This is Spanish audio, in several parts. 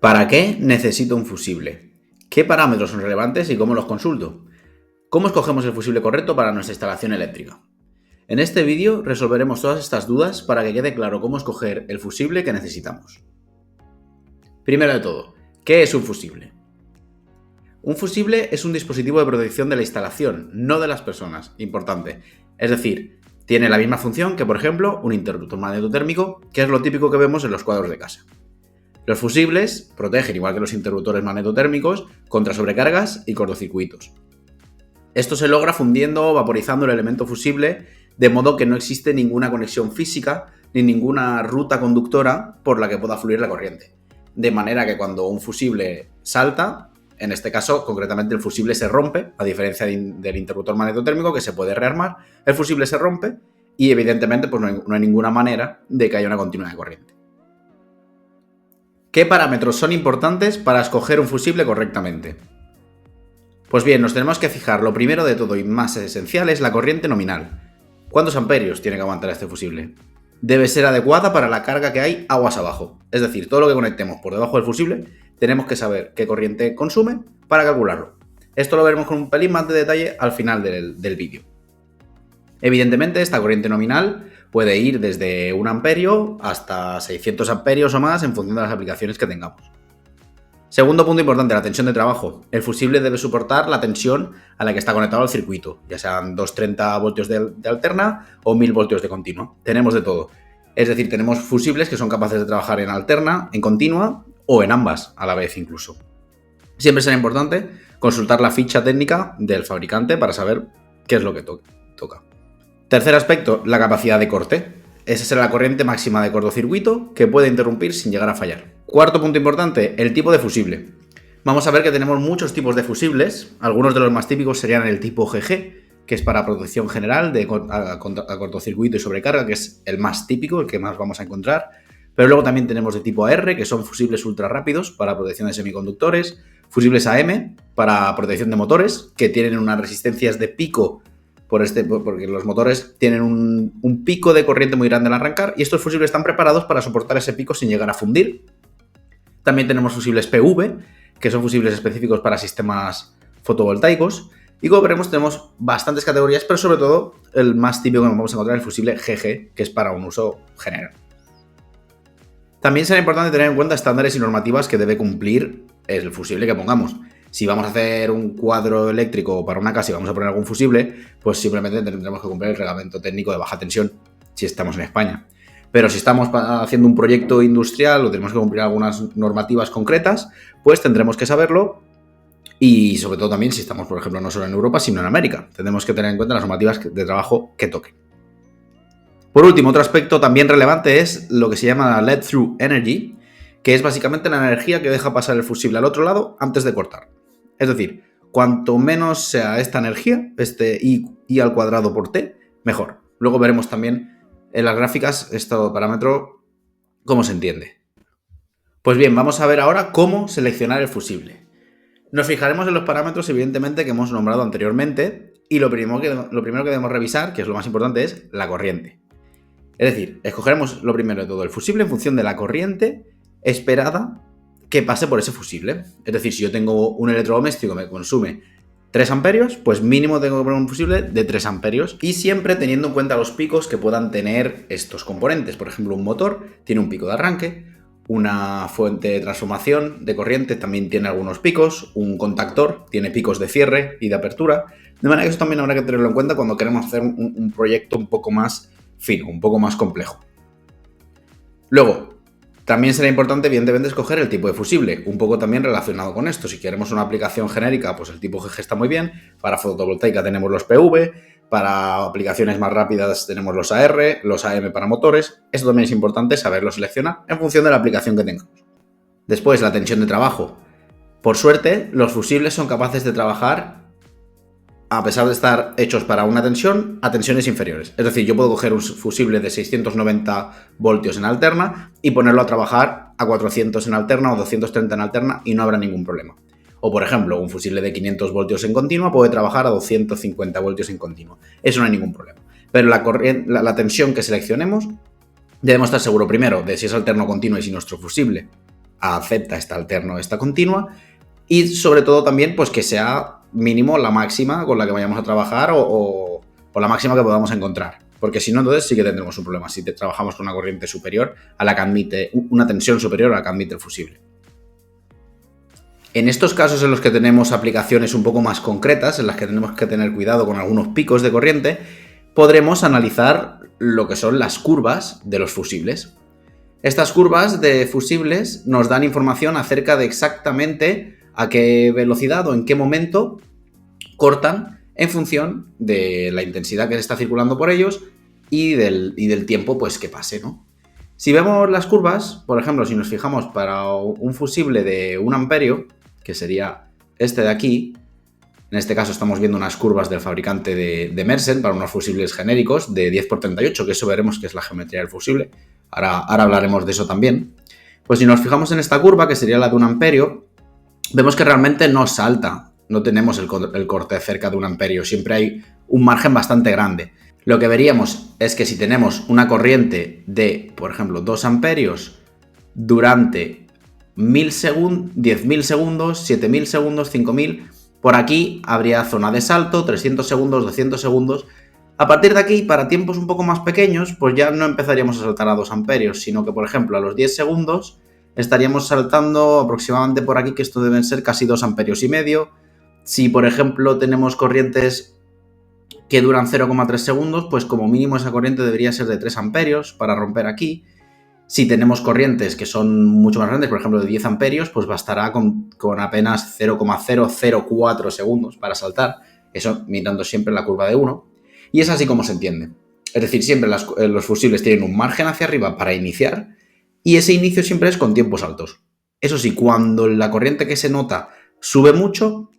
¿Para qué necesito un fusible? ¿Qué parámetros son relevantes y cómo los consulto? ¿Cómo escogemos el fusible correcto para nuestra instalación eléctrica? En este vídeo resolveremos todas estas dudas para que quede claro cómo escoger el fusible que necesitamos. Primero de todo, ¿qué es un fusible? Un fusible es un dispositivo de protección de la instalación, no de las personas. Importante. Es decir, tiene la misma función que, por ejemplo, un interruptor magnetotérmico, que es lo típico que vemos en los cuadros de casa. Los fusibles protegen, igual que los interruptores magnetotérmicos, contra sobrecargas y cortocircuitos. Esto se logra fundiendo o vaporizando el elemento fusible, de modo que no existe ninguna conexión física ni ninguna ruta conductora por la que pueda fluir la corriente. De manera que cuando un fusible salta, en este caso concretamente el fusible se rompe, a diferencia del interruptor magnetotérmico que se puede rearmar, el fusible se rompe y evidentemente pues no hay ninguna manera de que haya una continuidad de corriente. ¿Qué parámetros son importantes para escoger un fusible correctamente? Pues bien, nos tenemos que fijar, lo primero de todo y más esencial es la corriente nominal. ¿Cuántos amperios tiene que aguantar este fusible? Debe ser adecuada para la carga que hay aguas abajo. Es decir, todo lo que conectemos por debajo del fusible, tenemos que saber qué corriente consume para calcularlo. Esto lo veremos con un pelín más de detalle al final del vídeo. Evidentemente, esta corriente nominal puede ir desde 1 amperio hasta 600 amperios o más en función de las aplicaciones que tengamos. Segundo punto importante, la tensión de trabajo. El fusible debe soportar la tensión a la que está conectado al circuito, ya sean 230 voltios de alterna o 1000 voltios de continua. Tenemos de todo. Es decir, tenemos fusibles que son capaces de trabajar en alterna, en continua o en ambas a la vez incluso. Siempre será importante consultar la ficha técnica del fabricante para saber qué es lo que toca. Tercer aspecto, la capacidad de corte. Esa será la corriente máxima de cortocircuito que puede interrumpir sin llegar a fallar. Cuarto punto importante, el tipo de fusible. Vamos a ver que tenemos muchos tipos de fusibles. Algunos de los más típicos serían el tipo GG, que es para protección general a cortocircuito y sobrecarga, que es el más típico, el que más vamos a encontrar. Pero luego también tenemos de tipo AR, que son fusibles ultra rápidos para protección de semiconductores. Fusibles AM, para protección de motores, que tienen unas resistencias de pico porque los motores tienen un pico de corriente muy grande al arrancar y estos fusibles están preparados para soportar ese pico sin llegar a fundir. También tenemos fusibles PV, que son fusibles específicos para sistemas fotovoltaicos. Y como veremos, tenemos bastantes categorías, pero sobre todo el más típico que vamos a encontrar es el fusible GG, que es para un uso general. También será importante tener en cuenta estándares y normativas que debe cumplir el fusible que pongamos. Si vamos a hacer un cuadro eléctrico para una casa y vamos a poner algún fusible, pues simplemente tendremos que cumplir el reglamento técnico de baja tensión si estamos en España. Pero si estamos haciendo un proyecto industrial o tenemos que cumplir algunas normativas concretas, pues tendremos que saberlo. Y sobre todo también si estamos, por ejemplo, no solo en Europa, sino en América. Tendremos que tener en cuenta las normativas de trabajo que toquen. Por último, otro aspecto también relevante es lo que se llama la let-through energy, que es básicamente la energía que deja pasar el fusible al otro lado antes de cortar. Es decir, cuanto menos sea esta energía, este I al cuadrado por T, mejor. Luego veremos también en las gráficas este parámetro, cómo se entiende. Pues bien, vamos a ver ahora cómo seleccionar el fusible. Nos fijaremos en los parámetros, evidentemente, que hemos nombrado anteriormente, y lo primero que debemos revisar, que es lo más importante, es la corriente. Es decir, escogeremos lo primero de todo el fusible en función de la corriente esperada que pase por ese fusible. Es decir, si yo tengo un electrodoméstico que me consume 3 amperios, pues mínimo tengo que poner un fusible de 3 amperios y siempre teniendo en cuenta los picos que puedan tener estos componentes. Por ejemplo, un motor tiene un pico de arranque, una fuente de transformación de corriente también tiene algunos picos, un contactor tiene picos de cierre y de apertura, de manera que eso también habrá que tenerlo en cuenta cuando queremos hacer un proyecto un poco más fino, un poco más complejo. Luego, también será importante, evidentemente, escoger el tipo de fusible, un poco también relacionado con esto. Si queremos una aplicación genérica, pues el tipo GG está muy bien. Para fotovoltaica tenemos los PV, para aplicaciones más rápidas tenemos los AR, los AM para motores. Esto también es importante saberlo seleccionar en función de la aplicación que tengamos. Después, la tensión de trabajo. Por suerte, los fusibles son capaces de trabajar, a pesar de estar hechos para una tensión, a tensiones inferiores. Es decir, yo puedo coger un fusible de 690 voltios en alterna y ponerlo a trabajar a 400 en alterna o 230 en alterna y no habrá ningún problema. O, por ejemplo, un fusible de 500 voltios en continua puede trabajar a 250 voltios en continua. Eso no hay ningún problema. Pero la tensión que seleccionemos, debemos estar seguros primero de si es alterno o continuo y si nuestro fusible acepta esta alterno, esta continua, y sobre todo también pues que sea mínimo la máxima con la que vayamos a trabajar o la máxima que podamos encontrar. Porque si no, entonces sí que tendremos un problema si trabajamos con una corriente superior a la que admite, una tensión superior a la que admite el fusible. En estos casos en los que tenemos aplicaciones un poco más concretas, en las que tenemos que tener cuidado con algunos picos de corriente, podremos analizar lo que son las curvas de los fusibles. Estas curvas de fusibles nos dan información acerca de exactamente a qué velocidad o en qué momento cortan en función de la intensidad que se está circulando por ellos y del tiempo pues, que pase, ¿no? Si vemos las curvas, por ejemplo, si nos fijamos para un fusible de 1 amperio, que sería este de aquí, en este caso estamos viendo unas curvas del fabricante de Mersen para unos fusibles genéricos de 10×38, que eso veremos que es la geometría del fusible. Ahora hablaremos de eso también. Pues si nos fijamos en esta curva, que sería la de 1 amperio, vemos que realmente no salta, no tenemos el corte cerca de 1 amperio, siempre hay un margen bastante grande. Lo que veríamos es que si tenemos una corriente de, por ejemplo, 2 amperios durante 1000 segundos, 10.000 segundos, 7000 segundos, 5000, por aquí habría zona de salto, 300 segundos, 200 segundos. A partir de aquí, para tiempos un poco más pequeños, pues ya no empezaríamos a saltar a 2 amperios, sino que, por ejemplo, a los 10 segundos estaríamos saltando aproximadamente por aquí, que esto deben ser casi 2 amperios y medio. Si, por ejemplo, tenemos corrientes que duran 0,3 segundos, pues como mínimo esa corriente debería ser de 3 amperios para romper aquí. Si tenemos corrientes que son mucho más grandes, por ejemplo de 10 amperios, pues bastará con apenas 0,004 segundos para saltar. Eso mirando siempre la curva de 1. Y es así como se entiende. Es decir, siempre los fusibles tienen un margen hacia arriba para iniciar y ese inicio siempre es con tiempos altos. Eso sí, cuando la corriente que se nota sube mucho,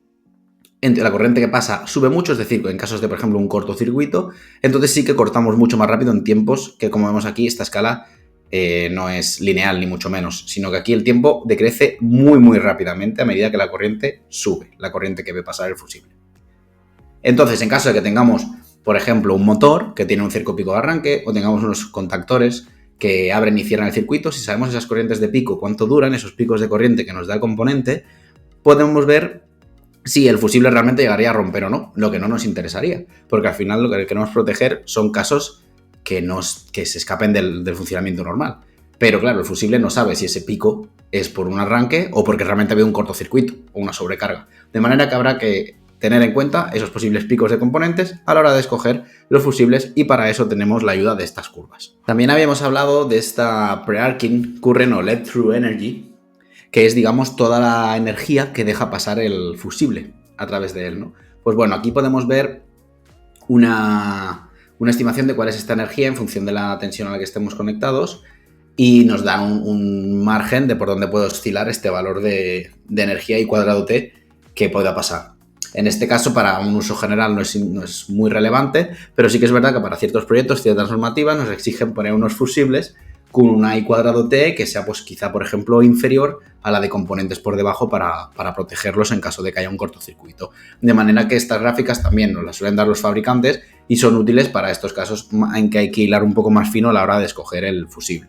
la corriente que pasa sube mucho, es decir, en casos de, por ejemplo, un cortocircuito, entonces sí que cortamos mucho más rápido en tiempos que, como vemos aquí, esta escala no es lineal ni mucho menos, sino que aquí el tiempo decrece muy muy rápidamente a medida que la corriente sube, la corriente que ve pasar el fusible. Entonces, en caso de que tengamos, por ejemplo, un motor que tiene un cerco pico de arranque o tengamos unos contactores que abren y cierran el circuito, si sabemos esas corrientes de pico, cuánto duran, esos picos de corriente que nos da el componente, podemos ver si el fusible realmente llegaría a romper o no, lo que no nos interesaría, porque al final lo que queremos proteger son casos que se escapen del funcionamiento normal. Pero claro, el fusible no sabe si ese pico es por un arranque o porque realmente ha habido un cortocircuito o una sobrecarga. De manera que habrá que tener en cuenta esos posibles picos de componentes a la hora de escoger los fusibles y para eso tenemos la ayuda de estas curvas. También habíamos hablado de esta pre-arcing current o let-through energy, que es, digamos, toda la energía que deja pasar el fusible a través de él, ¿no? Pues bueno, aquí podemos ver una estimación de cuál es esta energía en función de la tensión a la que estemos conectados y nos dan un margen de por dónde puede oscilar este valor de energía y cuadrado T que pueda pasar. En este caso, para un uso general no es muy relevante, pero sí que es verdad que para ciertos proyectos, ciertas normativas, nos exigen poner unos fusibles con una I cuadrado T que sea, pues quizá, por ejemplo, inferior a la de componentes por debajo para protegerlos en caso de que haya un cortocircuito. De manera que estas gráficas también nos las suelen dar los fabricantes y son útiles para estos casos en que hay que hilar un poco más fino a la hora de escoger el fusible.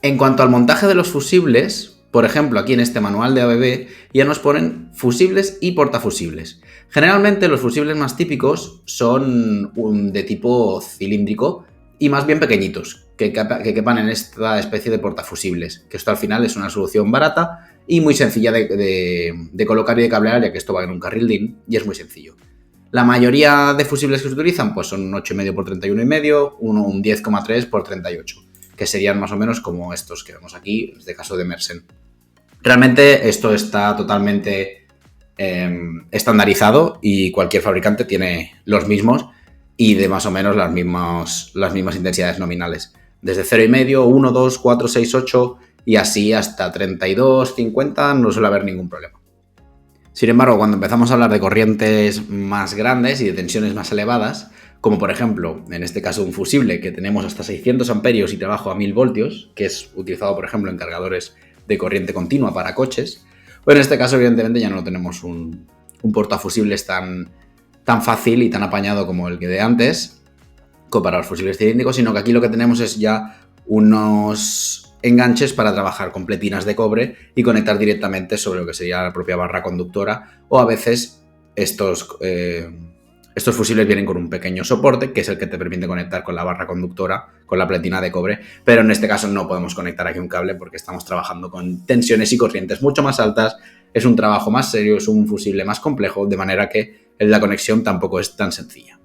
En cuanto al montaje de los fusibles, por ejemplo, aquí en este manual de ABB ya nos ponen fusibles y portafusibles. Generalmente los fusibles más típicos son de tipo cilíndrico y más bien pequeñitos, que quepan en esta especie de portafusibles, que esto al final es una solución barata y muy sencilla de colocar y de cablear, ya que esto va en un carril DIN y es muy sencillo. La mayoría de fusibles que se utilizan pues son un 8,5 por 31,5, un 10,3 por 38, que serían más o menos como estos que vemos aquí, en este caso de Mersen. Realmente esto está totalmente estandarizado y cualquier fabricante tiene los mismos y de más o menos las mismas intensidades nominales. Desde 0,5, 1, 2, 4, 6, 8 y así hasta 32, 50 no suele haber ningún problema. Sin embargo, cuando empezamos a hablar de corrientes más grandes y de tensiones más elevadas, como por ejemplo, en este caso un fusible que tenemos hasta 600 amperios y trabajo a 1000 voltios, que es utilizado por ejemplo en cargadores de corriente continua para coches, pues en este caso evidentemente ya no tenemos un portafusibles tan fácil y tan apañado como el que de antes, para los fusibles cilíndricos, sino que aquí lo que tenemos es ya unos enganches para trabajar con pletinas de cobre y conectar directamente sobre lo que sería la propia barra conductora, o a veces estos fusibles vienen con un pequeño soporte que es el que te permite conectar con la barra conductora, con la pletina de cobre, pero en este caso no podemos conectar aquí un cable porque estamos trabajando con tensiones y corrientes mucho más altas, es un trabajo más serio, es un fusible más complejo, de manera que la conexión tampoco es tan sencilla.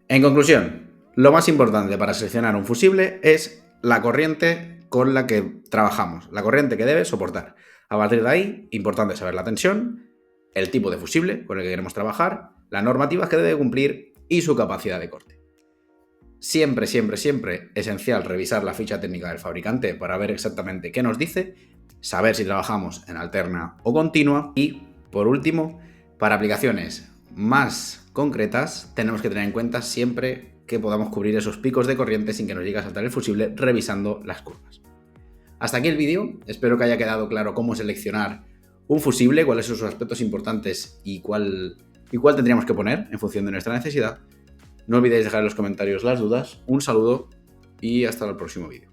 En conclusión, lo más importante para seleccionar un fusible es la corriente con la que trabajamos, la corriente que debe soportar. A partir de ahí, importante saber la tensión, el tipo de fusible con el que queremos trabajar, las normativas que debe cumplir y su capacidad de corte. Siempre, siempre, siempre esencial revisar la ficha técnica del fabricante para ver exactamente qué nos dice, saber si trabajamos en alterna o continua y, por último, para aplicaciones más concretas tenemos que tener en cuenta siempre que podamos cubrir esos picos de corriente sin que nos llegue a saltar el fusible revisando las curvas. Hasta aquí el vídeo, espero que haya quedado claro cómo seleccionar un fusible, cuáles son sus aspectos importantes y cuál tendríamos que poner en función de nuestra necesidad. No olvidéis dejar en los comentarios las dudas, un saludo y hasta el próximo vídeo.